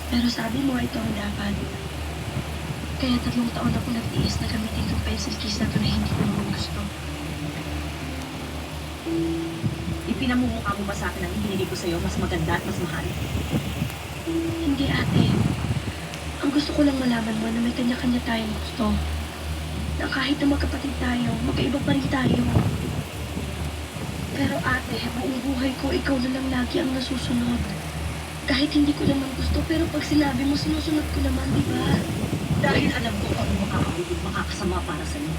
Pero sabi mo, ito ang dapat. Kaya 3 taon ako nagtiis na gamitin yung pencil case na to na hindi ko naman gusto. Ipinamumukha mo ba sa akin ang ibinigay ko sa'yo mas maganda at mas mahal? Hindi, ate. Ang gusto ko lang malaman mo na may kanya-kanya tayong gusto. Na kahit na magkapatid tayo, magkaiba pa rin tayo. Pero ate, buong buhay ko, ikaw na lang lagi ang nasusunod. Kahit hindi ko naman gusto, pero pag sinabi mo, sinusunod ko naman, di ba? Dahil alam ko kung ano makakabulog, makakasama para sa'yo.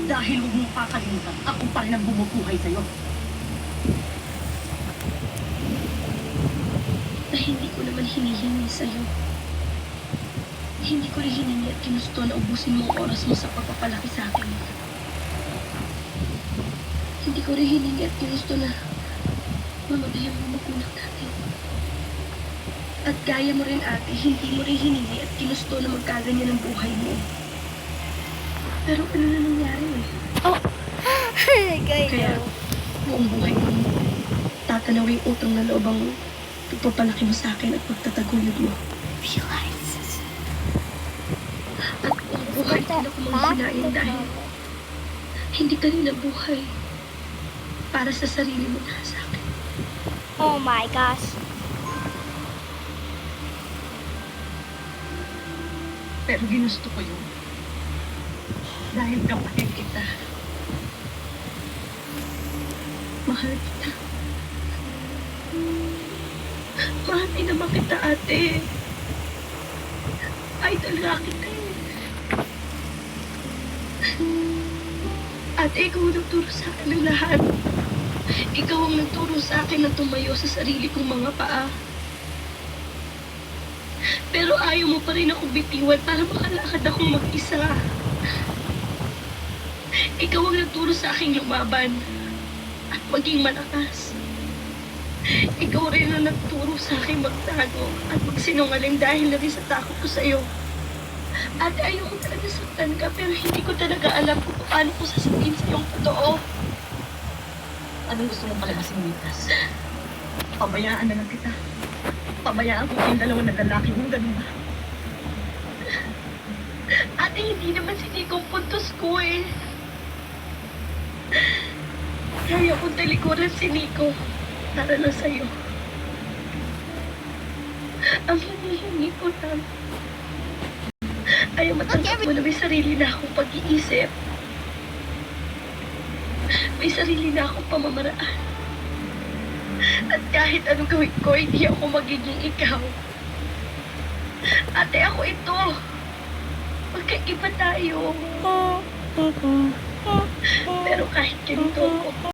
Dahil huwag mong kakalimutan, ako pa rin ang bumubuhay sa'yo. Na hindi ko naman hinihingi sa'yo. Hindi ko rin hiningi at ginusto na ubusin mo ang oras mo sa pagpapalaki sa akin. Hindi ko rin hiningi at ginusto na mamatay ang mga magulang natin. At gaya mo rin ate, hindi mo rin hiningi at ginusto na magkaganyan ang buhay mo. Pero ano na nangyari eh? Oh! Kaya buong buhay ko, tatanawin utang na loob ang pagpapalaki mo sa akin at pagtataguyod mo. Realizes. At buong buhay din ako manghihinain dahil hindi ka rin nabuhay para sa sarili mo na sa akin. Oh my gosh. Pero ginusto ko yun. Dahil kapatid kita. Mahal kita. Mahal din naman kita, ate. Idol nga kita eh. Ate, ikaw ang nagturo sa akin ng lahat. Ikaw ang nagturo sa akin na tumayo sa sarili kong mga paa. Pero ayaw mo pa rin ako bitiwan para makalakad akong mag-isa. Ikaw ang nagturo sa akin lumaban at maging malakas. Ikaw rin ang nagturo sa akin magtago at magsinungaling dahil na rin sa takot ko sa'yo. At ayaw ko talaga saktan ka pero hindi ko talaga alam kung paano ko sasabihin sa'yo ang totoo. Anong gusto mong palabasin, Lucas? Pabayaan na lang kita. Pabayaan ko kayong dalawang na lalaki mong ganun ba? Ate, hindi naman si Nico ang puntos ko eh. Kaya kong talikuran si Nico para lang sa'yo. Ang hinihingi ko lang ay matanggap mo na may sarili na akong pag-iisip. May sarili na akong pamamaraan. At kahit anong gawin ko, hindi ako magiging ikaw. Ate, ako ito. Magkaiba tayo. Pero kahit ganito ako,